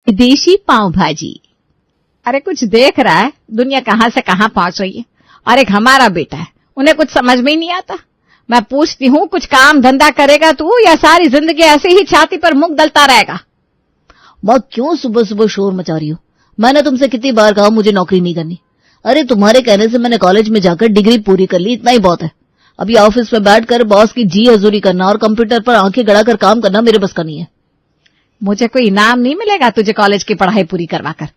विदेशी पाव भाजी। अरे कुछ देख रहा है दुनिया कहां से कहां पहुंच रही है। और एक हमारा बेटा है, उन्हें कुछ समझ में ही नहीं आता। मैं पूछती हूँ कुछ काम धंधा करेगा तू या सारी जिंदगी ऐसे ही छाती पर मुंह दलता रहेगा? माँ क्यों सुबह सुबह शोर मचा रही हो? मैंने तुमसे कितनी बार कहा मुझे नौकरी नहीं करनी। अरे तुम्हारे कहने से मैंने कॉलेज में जाकर डिग्री पूरी कर ली, इतना ही बहुत है। अभी ऑफिस में बैठकर बॉस की जी हजूरी करना और कंप्यूटर पर आंखें गड़ाकर काम करना मेरे बस का नहीं है। मुझे कोई इनाम नहीं मिलेगा तुझे कॉलेज की पढ़ाई पूरी करवाकर।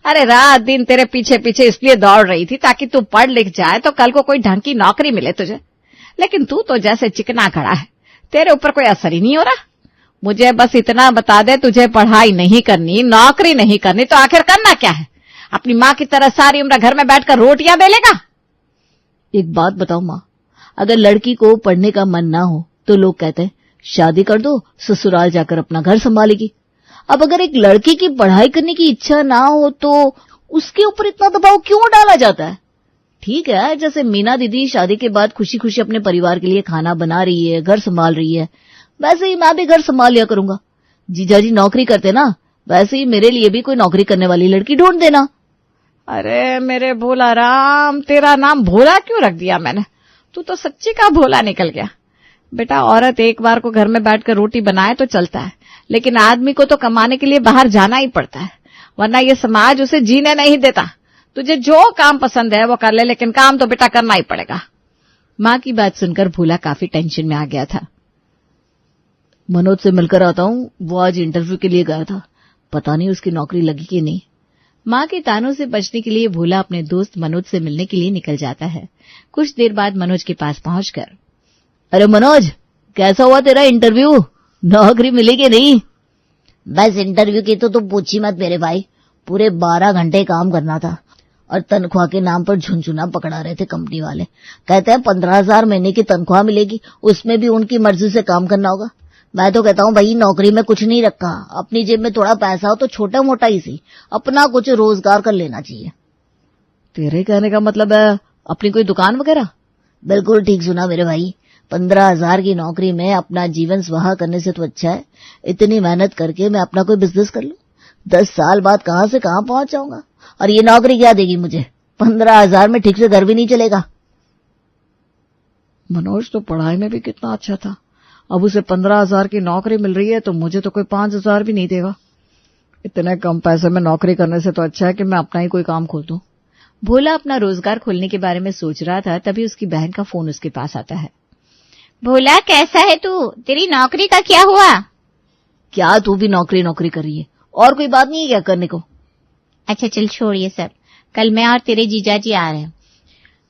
अरे रात दिन तेरे पीछे पीछे इसलिए दौड़ रही थी ताकि तू पढ़ लिख जाए तो कल को कोई ढंग की नौकरी मिले तुझे। लेकिन तू तो जैसे चिकना खड़ा है, तेरे ऊपर कोई असर ही नहीं हो रहा। मुझे बस इतना बता दे, तुझे पढ़ाई नहीं करनी, नौकरी नहीं करनी तो आखिर करना क्या है? अपनी माँ की तरह सारी उम्र घर में बैठकर रोटियां बेलेगा? एक बात बताओ माँ, अगर लड़की को पढ़ने का मन ना हो तो लोग कहते हैं शादी कर दो, ससुराल जाकर अपना घर संभालेगी। अब अगर एक लड़की की पढ़ाई करने की इच्छा ना हो तो उसके ऊपर इतना दबाव क्यों डाला जाता है? ठीक है, जैसे मीना दीदी शादी के बाद खुशी खुशी अपने परिवार के लिए खाना बना रही है, घर संभाल रही है, वैसे ही मैं भी घर संभाल लिया करूंगा। जीजाजी नौकरी करते ना, वैसे ही मेरे लिए भी कोई नौकरी करने वाली लड़की ढूंढ देना। अरे मेरे भोला राम, तेरा नाम भोला क्यों रख दिया मैंने? तू तो सच्ची का भोला निकल गया। बेटा औरत एक बार को घर में बैठकर रोटी बनाए तो चलता है, लेकिन आदमी को तो कमाने के लिए बाहर जाना ही पड़ता है, वरना ये समाज उसे जीने नहीं देता। तुझे जो काम पसंद है वो कर ले, लेकिन काम तो बेटा करना ही पड़ेगा। माँ की बात सुनकर भोला काफी टेंशन में आ गया था। मनोज से मिलकर आता हूँ, वो आज इंटरव्यू के लिए गया था, पता नहीं उसकी नौकरी लगी कि नहीं। माँ के तानों से बचने के लिए भोला अपने दोस्त मनोज से मिलने के लिए निकल जाता है। कुछ देर बाद मनोज के पास पहुंचकर, अरे मनोज, कैसा हुआ तेरा इंटरव्यू? नौकरी मिली कि नहीं? बस इंटरव्यू की तो तुम पूछी मत मेरे भाई, पूरे 12 घंटे काम करना था और तनख्वाह के नाम पर झुनझुना पकड़ा रहे थे कंपनी वाले। कहते हैं 15,000 महीने की तनख्वाह मिलेगी, उसमें भी उनकी मर्जी से काम करना होगा। मैं तो कहता हूँ भाई नौकरी में कुछ नहीं रखा, अपनी जेब में थोड़ा पैसा हो तो छोटा मोटा ही सी अपना कुछ रोजगार कर लेना चाहिए। तेरे कहने का मतलब है अपनी कोई दुकान वगैरह? बिल्कुल ठीक सुना मेरे भाई, 15,000 की नौकरी में अपना जीवन स्वाहा करने से तो अच्छा है इतनी मेहनत करके मैं अपना कोई बिजनेस कर लूं। 10 साल बाद कहां से कहां पहुंच जाऊंगा, और ये नौकरी क्या देगी मुझे? 15,000 में ठीक से घर भी नहीं चलेगा। मनोज तो पढ़ाई में भी कितना अच्छा था, अब उसे 15,000 की नौकरी मिल रही है तो मुझे तो कोई 5,000 भी नहीं देगा। इतने कम पैसे में नौकरी करने से तो अच्छा है कि मैं अपना ही कोई काम खोल दूं। भोला अपना रोजगार खोलने के बारे में सोच रहा था, तभी उसकी बहन का फोन उसके पास आता है। भोला कैसा है तू? तेरी नौकरी का क्या हुआ? क्या तू भी नौकरी कर रही है? और कोई बात नहीं है क्या करने को? अच्छा चल छोड़ ये सब, कल मैं और तेरे जीजाजी आ रहे हैं।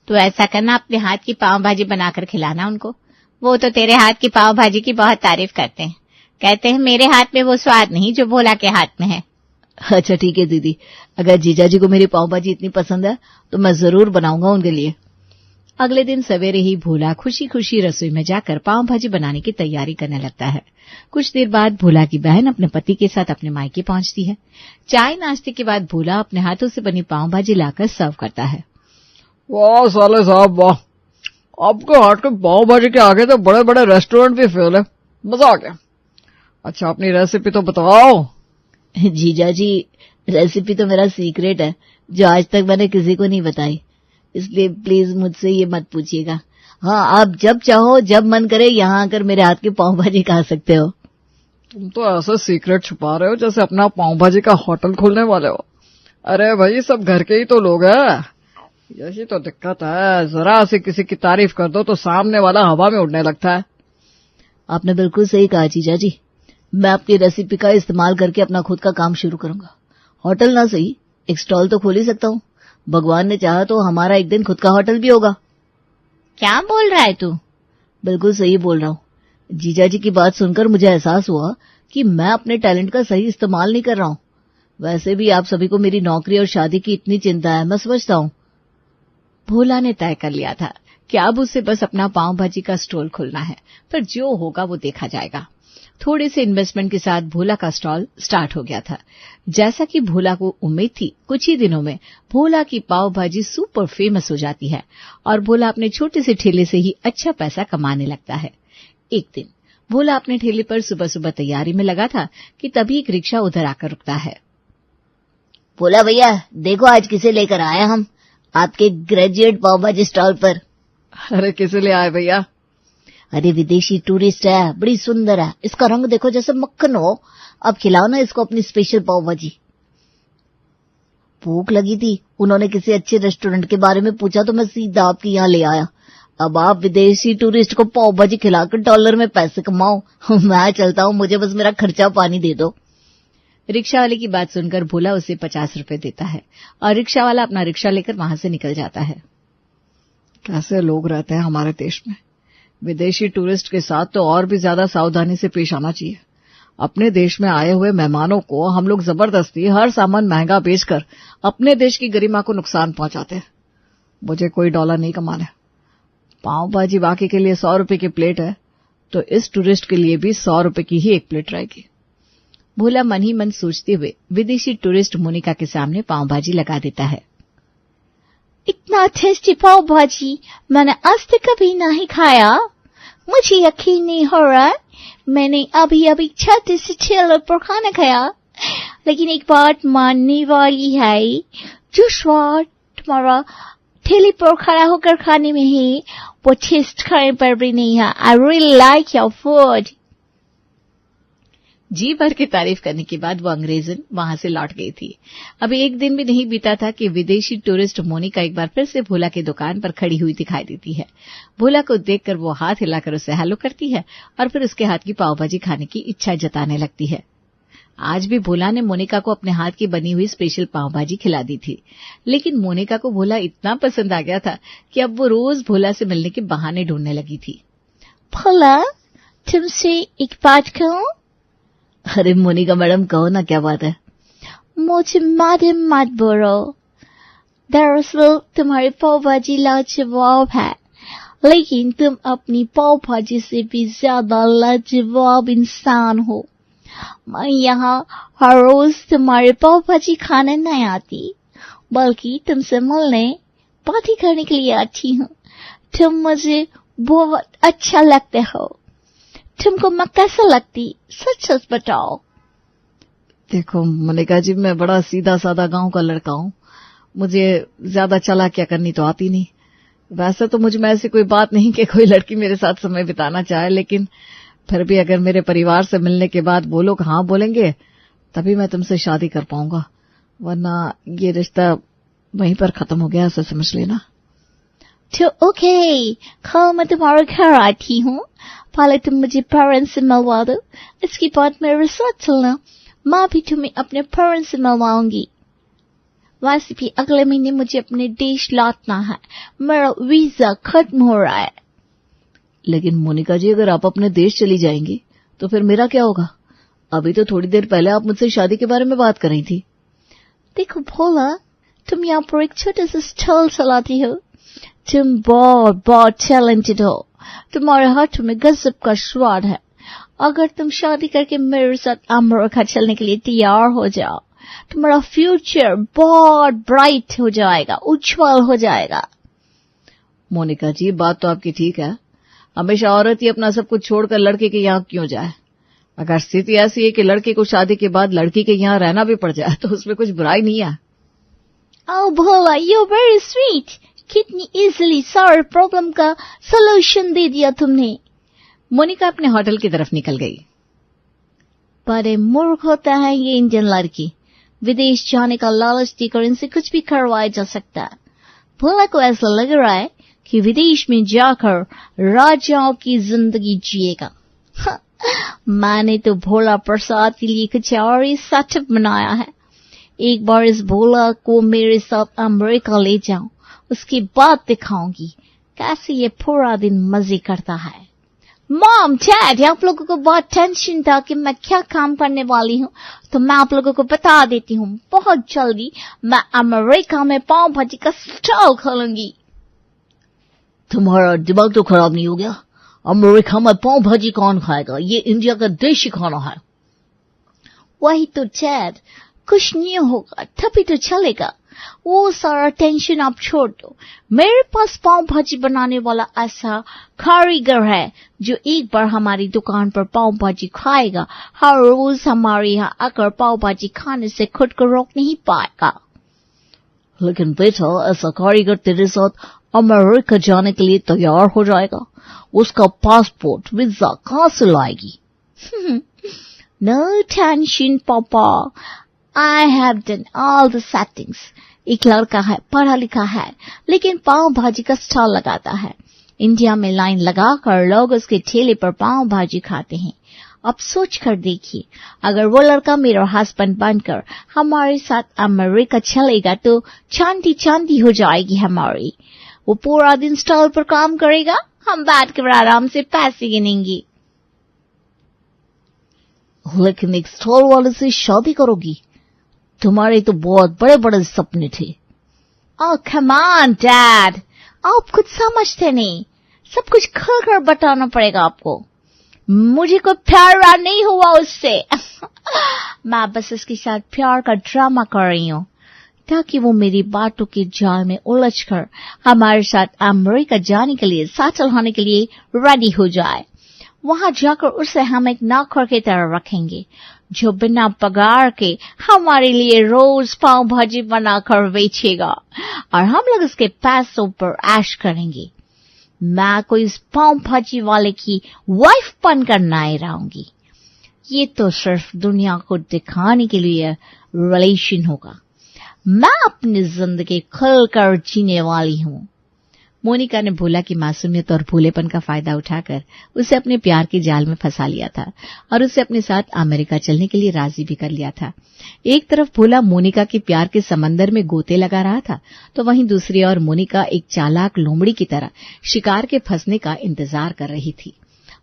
तो ऐसा करना, अपने हाथ की पाव भाजी बनाकर खिलाना उनको। वो तो तेरे हाथ की पाव भाजी की बहुत तारीफ करते हैं, कहते हैं मेरे हाथ में वो स्वाद नहीं जो भोला के हाथ में है। अच्छा ठीक है दीदी, अगर जीजाजी को मेरी पाव भाजी इतनी पसंद है तो मैं जरूर बनाऊंगा उनके लिए। अगले दिन सवेरे ही भोला खुशी खुशी रसोई में जाकर पाव भाजी बनाने की तैयारी करने लगता है। कुछ देर बाद भोला की बहन अपने पति के साथ अपने मायके पहुंचती है। चाय नाश्ते के बाद भोला अपने हाथों से बनी पाव भाजी लाकर सर्व करता है। वाह साले साहब वाह, आपके हाथ के पाव भाजी के आगे तो बड़े बड़े रेस्टोरेंट भी फेल है, मजा आ गया। अच्छा अपनी रेसिपी तो बताओ। जीजाजी रेसिपी तो मेरा सीक्रेट है जो आज तक मैंने किसी को नहीं बताई, इसलिए प्लीज मुझसे ये मत पूछिएगा। हाँ, आप जब चाहो जब मन करे यहाँ आकर मेरे हाथ की पाव भाजी खा सकते हो। तुम तो ऐसा सीक्रेट छुपा रहे हो जैसे अपना पाव भाजी का होटल खोलने वाले हो। अरे भाई सब घर के ही तो लोग हैं, यही तो दिक्कत है, जरा सी किसी की तारीफ कर दो तो सामने वाला हवा में उड़ने लगता है। आपने बिल्कुल सही कहा जीजाजी, मैं अपनी रेसिपी का इस्तेमाल करके अपना खुद का काम शुरू करूंगा। होटल ना सही, एक स्टॉल तो खोल ही सकता हूँ। भगवान ने चाहा तो हमारा एक दिन खुद का होटल भी होगा। क्या बोल रहा है तू? बिल्कुल सही बोल रहा हूँ। जीजाजी की बात सुनकर मुझे एहसास हुआ कि मैं अपने टैलेंट का सही इस्तेमाल नहीं कर रहा हूँ। वैसे भी आप सभी को मेरी नौकरी और शादी की इतनी चिंता है, मैं समझता हूँ। भोला ने तय कर लिया था कि अब उसे बस अपना पाव भाजी का स्टॉल खोलना है, पर जो होगा वो देखा जाएगा। थोड़े से इन्वेस्टमेंट के साथ भोला का स्टॉल स्टार्ट हो गया था। जैसा कि भोला को उम्मीद थी, कुछ ही दिनों में भोला की पाव भाजी सुपर फेमस हो जाती है और भोला अपने छोटे से ठेले से ही अच्छा पैसा कमाने लगता है। एक दिन भोला अपने ठेले पर सुबह सुबह तैयारी में लगा था कि तभी एक रिक्शा उधर आकर रुकता है। बोला भैया देखो आज किसे लेकर आए हम आपके ग्रेजुएट पाव भाजी स्टॉल पर। अरे किसे ले आए भैया? अरे विदेशी टूरिस्ट है, बड़ी सुंदर है, इसका रंग देखो जैसे मक्खन हो। अब खिलाओ ना इसको अपनी स्पेशल पाव भाजी। भूख लगी थी, उन्होंने किसी अच्छे रेस्टोरेंट के बारे में पूछा तो मैं सीधा आपके यहाँ ले आया। अब आप विदेशी टूरिस्ट को पाव भाजी खिलाकर डॉलर में पैसे कमाओ। मैं चलता हूँ, मुझे बस मेरा खर्चा पानी दे दो। रिक्शा वाले की बात सुनकर भोला उसे 50 रुपए देता है और रिक्शा वाला अपना रिक्शा लेकर वहां से निकल जाता है। कैसे लोग रहते हैं हमारे देश में। विदेशी टूरिस्ट के साथ तो और भी ज्यादा सावधानी से पेश आना चाहिए। अपने देश में आए हुए मेहमानों को हम लोग जबरदस्ती हर सामान महंगा बेचकर अपने देश की गरिमा को नुकसान पहुंचाते हैं। मुझे कोई डॉलर नहीं कमाना। पाव भाजी बाकी के लिए 100 रुपए की प्लेट है तो इस टूरिस्ट के लिए भी 100 रुपए की ही एक प्लेट रहेगी। भोला मन ही मन सोचते हुए विदेशी टूरिस्ट मोनिका के सामने पाव भाजी लगा देता है। इतना टेस्टी पाव भाजी मैंने आज तक कभी नहीं खाया। मुझे यकीन नहीं हो रहा। मैंने अभी अभी 6 से 6 लोग पर खाना खाया, लेकिन एक बात मानने वाली है, जो स्वाद तुम्हारा ठेले पर खड़ा होकर खाने में है वो टेस्ट करने पर भी नहीं है। I really like your food. जी भर की तारीफ करने के बाद वो अंग्रेजन वहां से लौट गई थी। अभी एक दिन भी नहीं बीता था कि विदेशी टूरिस्ट मोनिका एक बार फिर से भोला की दुकान पर खड़ी हुई दिखाई देती है। भोला को देखकर वो हाथ हिलाकर उसे हेलो करती है और फिर उसके हाथ की पाव भाजी खाने की इच्छा जताने लगती है। आज भी भोला ने मोनिका को अपने हाथ की बनी हुई स्पेशल पाव भाजी खिला दी थी, लेकिन मोनिका को भोला इतना पसंद आ गया था कि अब वो रोज भोला से मिलने के बहाने ढूंढने लगी थी। भोला, तुमसे एक बात कहूं? अरे मोनिका मैडम कहो ना, क्या बात है? मुझे मैडम मत बोलो। दरअसल तुम्हारी पाव भाजी लाजवाब है, लेकिन तुम अपनी पाव भाजी से भी ज्यादा लाजवाब इंसान हो। मैं यहाँ हर रोज तुम्हारी पाव भाजी खाने नहीं आती, बल्कि तुमसे मिलने बातें करने के लिए आती हूँ। तुम मुझे बहुत अच्छा लगते हो। तुमको मैं कैसा लगती, सच सच बताओ। देखो मोनिका जी, मैं बड़ा सीधा साधा गांव का लड़का हूँ। मुझे ज्यादा चालाकियां करनी तो आती नहीं। वैसे तो मुझ में ऐसी कोई बात नहीं कि कोई लड़की मेरे साथ समय बिताना चाहे, लेकिन फिर भी अगर मेरे परिवार से मिलने के बाद वो लोग हाँ बोलेंगे तभी मैं तुमसे शादी कर पाऊंगा, वरना ये रिश्ता वहीं पर खत्म हो गया, ऐसा समझ लेना। तो ओके, कल मैं तुम्हारे घर आती हूँ। पहले तुम मुझे पेरेंट्स से मिलवा दो, इसके बाद मेरे साथ चलना। मैं भी तुम्हें अपने पेरेंट्स से मिलवाऊंगी। वैसे भी अगले महीने मुझे अपने देश लौटना है, मेरा वीजा खत्म हो रहा है। लेकिन मोनिका जी, अगर आप अपने देश चली जाएंगी तो फिर मेरा क्या होगा? अभी तो थोड़ी देर पहले आप मुझसे शादी के बारे में बात कर रही थी। देखो भोला, तुम यहाँ पर एक छोटा सा स्टॉल चलाती हो। तुम बहुत बहुत टैलेंटेड हो। तुम्हारे हाथों में गजब का स्वाद है। अगर तुम शादी करके मेरे साथ अमेरिका चलने के लिए तैयार हो जाओ, तुम्हारा फ्यूचर बहुत ब्राइट हो जाएगा, उज्जवल हो जाएगा। मोनिका जी, बात तो आपकी ठीक है। हमेशा औरत ही अपना सब कुछ छोड़कर लड़के के यहाँ क्यों जाए? अगर स्थिति ऐसी है कि लड़के को शादी के बाद लड़की के यहाँ रहना भी पड़ जाए तो उसमें कुछ बुराई नहीं है। ओह भोला, यू वेरी स्वीट। कितनी इजीली सारे प्रॉब्लम का सॉल्यूशन दे दिया तुमने। मोनिका अपने होटल की तरफ निकल गई। बड़े मूर्ख होता है ये इंडियन लड़की। विदेश जाने का लालच देकर इनसे कुछ भी करवाया जा सकता है। भोला को ऐसा लग रहा है कि विदेश में जाकर राजाओं की जिंदगी जिएगा। मैंने तो भोला प्रसाद के लिए कुछ और ही सेटअप बनाया है। एक बार इस भोला को मेरे साथ अमेरिका ले जाऊं, उसके बाद दिखाऊंगी कैसे ये पूरा दिन मजे करता है। मॉम, डैड, आप लोगों को बहुत टेंशन था कि मैं क्या काम करने वाली हूँ, तो मैं आप लोगों को बता देती हूँ। बहुत जल्दी मैं अमेरिका में पाव भाजी का स्टॉल खोलूंगी। तुम्हारा दिमाग तो खराब नहीं हो गया? अमेरिका में पाव भाजी कौन खाएगा? ये इंडिया का देशी खाना है। वही तो डैड, कुछ नहीं होगा, तभी तो चलेगा। वो सारा टेंशन आप छोड़ दो। मेरे पास पाव भाजी बनाने वाला ऐसा कारीगर है जो एक बार हमारी दुकान पर पाव भाजी खाएगा, हर रोज हमारे यहाँ आकर पाव भाजी खाने से खुद को रोक नहीं पाएगा। लेकिन बेटा, ऐसा कारीगर तेरे साथ अमेरिका जाने के लिए तैयार हो जाएगा, उसका पासपोर्ट वीजा कहाँ से लाएगी? No tension, Papa. I have done all the settings. एक लड़का है, पढ़ा लिखा है, लेकिन पाव भाजी का स्टॉल लगाता है। इंडिया में लाइन लगाकर लोग उसके ठेले पर पाव भाजी खाते हैं। अब सोच कर देखिए, अगर वो लड़का मेरा हस्बैंड बनकर हमारे साथ अमेरिका चलेगा तो चांदी चांदी हो जाएगी हमारी। वो पूरा दिन स्टॉल पर काम करेगा, हम बैठ कर आराम से पैसे गिनेंगे। लेकिन एक स्टॉल वाले से शादी करोगी? तुम्हारे तो बहुत बड़े बड़े सपने थे। ओह कम ऑन डैड, आप कुछ समझते नहीं। सब कुछ खुलकर बताना पड़ेगा आपको। मुझे कोई प्यार नहीं हुआ उससे। मैं बस उसके साथ प्यार का ड्रामा कर रही हूँ ताकि वो मेरी बातों के जाल में उलझकर हमारे साथ अमेरिका जाने के लिए, सेटल होने के लिए रेडी हो जाए। वहां जाकर उसे हम एक नौकर की तरह रखेंगे जो बिना पगार के हमारे लिए रोज पाव भाजी बनाकर बेचेगा और हम लोग उसके पैसों पर ऐश करेंगे। मैं कोई इस पाव भाजी वाले की वाइफ बनकर नहीं रहूंगी। ये तो सिर्फ दुनिया को दिखाने के लिए रिलेशन होगा। मैं अपनी जिंदगी खुलकर जीने वाली हूँ। मोनिका ने भोला की मासूमियत और भोलेपन का फायदा उठाकर उसे अपने प्यार के जाल में फंसा लिया था और उसे अपने साथ अमेरिका चलने के लिए राजी भी कर लिया था। एक तरफ भोला मोनिका के प्यार के समंदर में गोते लगा रहा था, तो वहीं दूसरी ओर मोनिका एक चालाक लोमड़ी की तरह शिकार के फंसने का इंतजार कर रही थी।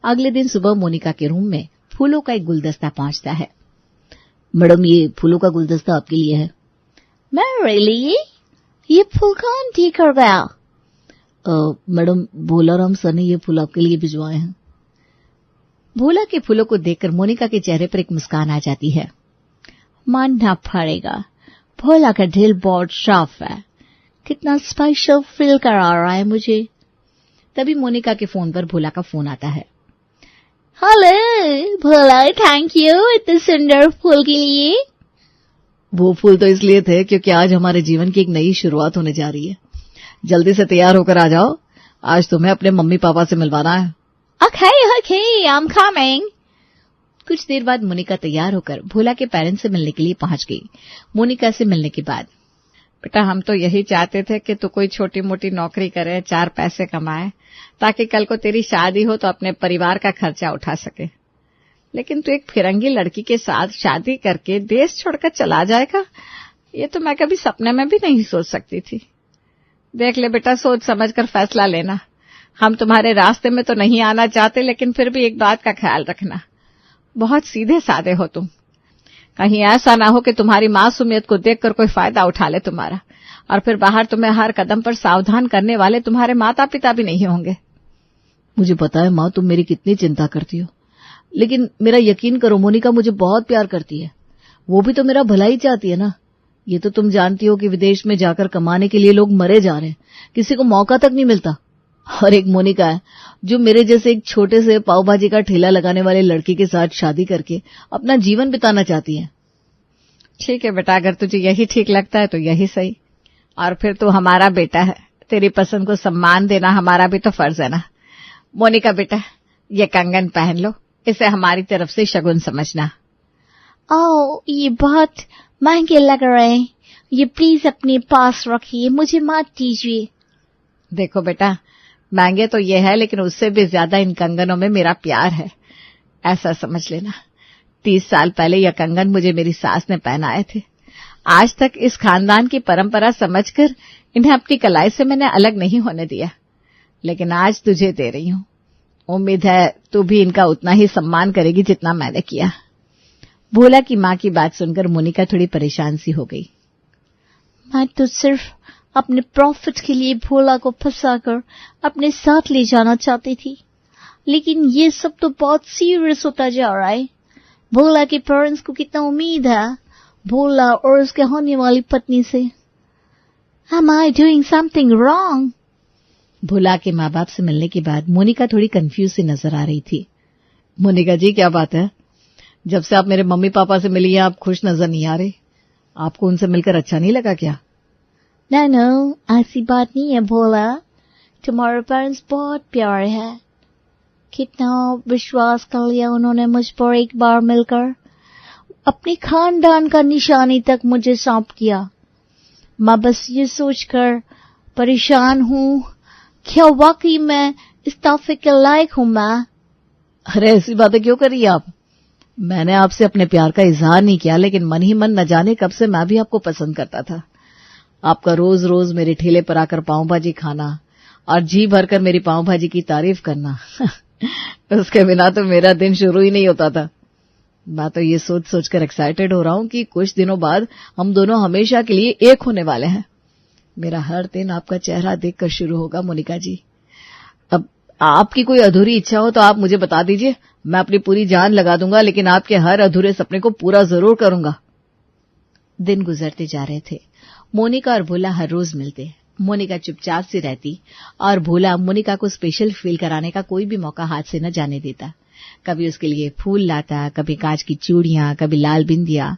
अगले दिन सुबह मोनिका के रूम में फूलों का एक गुलदस्ता पहुंचता है। मैडम, ये फूलों का गुलदस्ता आपके लिए है। मेरे लिए? ये फूल कौन ठीक कर गया? मैडम, भोलाराम सर ने ये फूल आपके लिए भिजवाए हैं। भोला के फूलों को देखकर मोनिका के चेहरे पर एक मुस्कान आ जाती है। मानना पड़ेगा, भोला का दिल बहुत साफ है। कितना स्पेशल फील करा रहा है मुझे। तभी मोनिका के फोन पर भोला का फोन आता है। हेलो भोला, थैंक यू इतने सुंदर फूल के लिए। वो फूल तो इसलिए थे क्योंकि आज हमारे जीवन की एक नई शुरुआत होने जा रही है। जल्दी से तैयार होकर आ जाओ, आज तुम्हें अपने मम्मी पापा से मिलवाना है। Okay, I am coming. कुछ देर बाद मोनिका तैयार होकर भोला के पेरेंट्स से मिलने के लिए पहुंच गई। मोनिका से मिलने के बाद, बेटा हम तो यही चाहते थे कि तू कोई छोटी मोटी नौकरी करे, 4 पैसे कमाए, ताकि कल को तेरी शादी हो तो अपने परिवार का खर्चा उठा सके। लेकिन तू एक फिरंगी लड़की के साथ शादी करके देश छोड़कर चला जाएगा, ये तो मैं कभी सपने में भी नहीं सोच सकती थी। देख ले बेटा, सोच समझ कर फैसला लेना। हम तुम्हारे रास्ते में तो नहीं आना चाहते, लेकिन फिर भी एक बात का ख्याल रखना, बहुत सीधे साधे हो तुम। कहीं ऐसा ना हो कि तुम्हारी मासूमियत को देखकर कोई फायदा उठा ले तुम्हारा, और फिर बाहर तुम्हें हर कदम पर सावधान करने वाले तुम्हारे माता पिता भी नहीं होंगे। मुझे पता है माँ, तुम मेरी कितनी चिंता करती हो, लेकिन मेरा यकीन करो, मोनिका मुझे बहुत प्यार करती है। वो भी तो मेरा भला ही चाहती है ना। ये तो तुम जानती हो कि विदेश में जाकर कमाने के लिए लोग मरे जा रहे हैं, किसी को मौका तक नहीं मिलता। और एक मोनिका है जो मेरे जैसे एक छोटे से पाव भाजी का ठेला लगाने वाले लड़के के साथ शादी करके अपना जीवन बिताना चाहती है। ठीक है बेटा, अगर तुझे यही ठीक लगता है तो यही सही। और फिर तू हमारा बेटा है, तेरी पसंद को सम्मान देना हमारा भी तो फर्ज है ना। मोनिका बेटा, ये कंगन पहन लो, इसे हमारी तरफ से शगुन समझना। ओह, ये बहुत महंगे लग रहे हैं, ये प्लीज अपने पास रखिए, मुझे मत दीजिए। देखो बेटा, महंगे तो ये है, लेकिन उससे भी ज्यादा इन कंगनों में मेरा प्यार है, ऐसा समझ लेना। 30 साल पहले यह कंगन मुझे मेरी सास ने पहनाए थे। आज तक इस खानदान की परंपरा समझकर इन्हें अपनी कलाई से मैंने अलग नहीं होने दिया, लेकिन आज तुझे दे रही हूँ। उम्मीद है तू भी इनका उतना ही सम्मान करेगी जितना मैंने किया। भोला की माँ की बात सुनकर मोनिका थोड़ी परेशान सी हो गई। मैं तो सिर्फ अपने प्रॉफिट के लिए भोला को फंसाकर अपने साथ ले जाना चाहती थी, लेकिन ये सब तो बहुत सीरियस होता जा रहा है। भोला के पेरेंट्स को कितना उम्मीद है, भोला और उसके होने वाली पत्नी से। Am I doing something wrong? भोला के माँ बाप से मिलने के बाद मोनिका थोड़ी कंफ्यूज सी नजर आ रही थी। मोनिका जी, क्या बात है? जब से आप मेरे मम्मी पापा से मिली हैं, आप खुश नजर नहीं आ रहे। आपको उनसे मिलकर अच्छा नहीं लगा क्या? No, ऐसी बात नहीं है भोला। तुम्हारे पेरेंट्स बहुत प्यारे हैं। कितना विश्वास कर लिया उन्होंने मुझ पर एक बार मिलकर। अपने खानदान का निशानी तक मुझे सौंप किया। मैं बस ये सोचकर परेशान हूँ, क्या वाकई मैं इस तोहफे के लायक हूँ मैं? अरे ऐसी बातें क्यों करी आप? मैंने आपसे अपने प्यार का इजहार नहीं किया, लेकिन मन ही मन न जाने कब से मैं भी आपको पसंद करता था। आपका रोज रोज मेरे ठेले पर आकर पाव भाजी खाना और जी भरकर मेरी पाव भाजी की तारीफ करना उसके बिना तो मेरा दिन शुरू ही नहीं होता था। मैं तो ये सोच सोचकर एक्साइटेड हो रहा हूं कि कुछ दिनों बाद हम दोनों हमेशा के लिए एक होने वाले हैं। मेरा हर दिन आपका चेहरा देखकर शुरू होगा मोनिका जी। अब आपकी कोई अधूरी इच्छा हो तो आप मुझे बता दीजिए, मैं अपनी पूरी जान लगा दूंगा, लेकिन आपके हर अधूरे सपने को पूरा जरूर करूंगा। दिन गुजरते जा रहे थे। मोनिका और भोला हर रोज मिलते। मोनिका चुपचाप सी रहती और भोला मोनिका को स्पेशल फील कराने का कोई भी मौका हाथ से न जाने देता। कभी उसके लिए फूल लाता, कभी कांच की चूड़ियां, कभी लाल बिंदिया।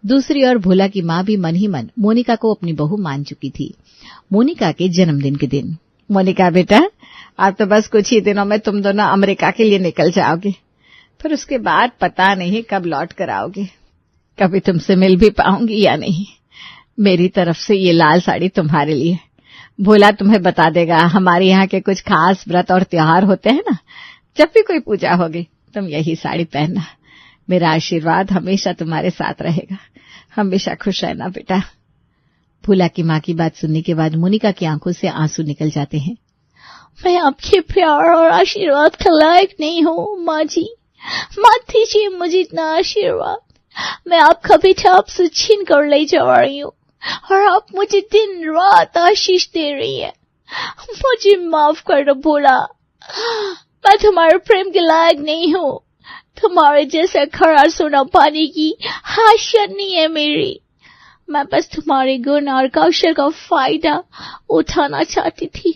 दूसरी ओर भोला की मां भी मन ही मन मोनिका को अपनी बहू मान चुकी थी। मोनिका के जन्मदिन के दिन, मोनिका बेटा, अब तो बस कुछ ही दिनों में तुम दोनों अमेरिका के लिए निकल जाओगे, फिर उसके बाद पता नहीं कब लौट कर आओगे। कभी तुमसे मिल भी पाऊंगी या नहीं। मेरी तरफ से ये लाल साड़ी तुम्हारे लिए। भोला तुम्हें बता देगा, हमारे यहाँ के कुछ खास व्रत और त्योहार होते हैं ना, जब भी कोई पूजा होगी तुम यही साड़ी पहनना। मेरा आशीर्वाद हमेशा तुम्हारे साथ रहेगा। हमेशा खुश रहना बेटा। भोला की मां की बात सुनने के बाद मोनिका की आंखों से आंसू निकल जाते हैं। मैं आपके प्यार और आशीर्वाद का लायक नहीं हूँ माँ जी। मत दीजिए मुझे इतना आशीर्वाद। मैं आपका बेटा आपसे छीन कर ले जा रही हूँ और आप मुझे दिन रात आशीष दे रही है। मुझे माफ कर दो भोला। मैं तुम्हारे प्रेम के लायक नहीं हूँ। तुम्हारे जैसा खरा सोना पाने की हाशियत नहीं है मेरी। मैं बस तुम्हारे गुण और कौशल का फायदा उठाना चाहती थी।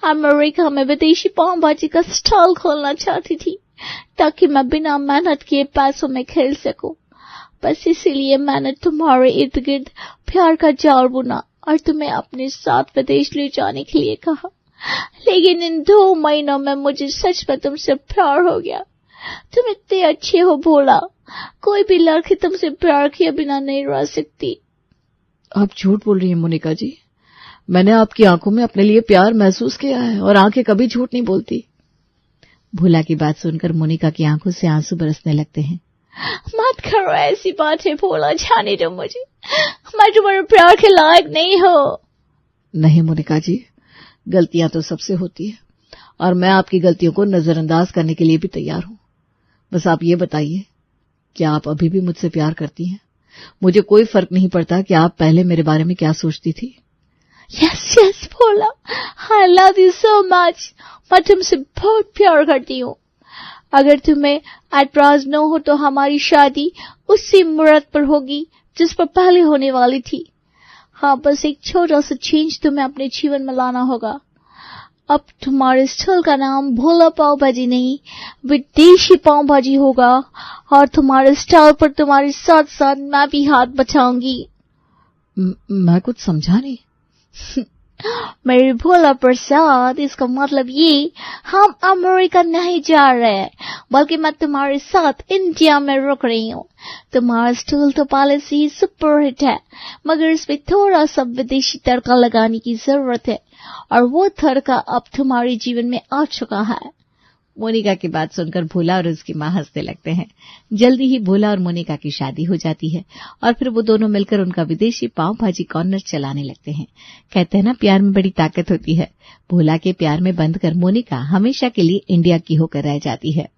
अमेरिका में विदेशी पाव भाजी का स्टॉल खोलना चाहती थी ताकि मैं बिना मेहनत किए पैसों में खेल सकूं। बस इसीलिए मैंने तुम्हारे इर्द गिर्द प्यार का जाल बुना और तुम्हें अपने साथ विदेश ले जाने के लिए कहा। लेकिन इन 2 महीनों में मुझे सच में तुमसे प्यार हो गया। तुम इतने अच्छे हो भोला। कोई भी लड़की तुमसे प्यार किए बिना नहीं रह सकती। आप झूठ बोल रही हैं मोनिका जी। मैंने आपकी आंखों में अपने लिए प्यार महसूस किया है और आंखें कभी झूठ नहीं बोलती। भोला की बात सुनकर मोनिका की आंखों से आंसू बरसने लगते हैं। मत करो ऐसी बातें भोला, जाने दो मुझे। मैं तुम्हारे प्यार के लायक नहीं हो। नहीं मोनिका जी, गलतियां तो सबसे होती है और मैं आपकी गलतियों को नजरअंदाज करने के लिए भी तैयार हूं। बस आप ये बताइए, क्या आप अभी भी मुझसे प्यार करती हैं? मुझे कोई फर्क नहीं पड़ता कि आप पहले मेरे बारे में क्या सोचती थी। Yes Bhola, I love you so much. मैं तुमसे बहुत प्यार करती हूँ। अगर तुम्हें एतराज न हो तो हमारी शादी उसी मुहूर्त पर होगी जिस पर पहले होने वाली थी। हाँ, बस एक छोटा सा चेंज तुम्हें अपने जीवन में लाना होगा। अब तुम्हारे स्टॉल का नाम भोला पाव भाजी नहीं, विदेशी पाव भाजी होगा और तुम्हारे स्टॉल पर तुम्हारे साथ साथ मैं भी हाथ बचाऊंगी। मैं कुछ समझा नहीं। मेरे भोला प्रसाद, इसका मतलब ये, हम अमेरिका नहीं जा रहे हैं, बल्कि मैं तुम्हारे साथ इंडिया में रुक रही हूँ। तुम्हारा स्टॉल तो पहले से ही सुपरहिट है, मगर इसमें थोड़ा सा विदेशी तड़का लगाने की जरूरत है और वो तड़का अब तुम्हारे जीवन में आ चुका है। मोनिका की बात सुनकर भोला और उसकी मां हंसने लगते हैं। जल्दी ही भोला और मोनिका की शादी हो जाती है और फिर वो दोनों मिलकर उनका विदेशी पाव भाजी कॉर्नर चलाने लगते हैं। कहते हैं ना, प्यार में बड़ी ताकत होती है। भोला के प्यार में बंधकर मोनिका हमेशा के लिए इंडिया की होकर रह जाती है।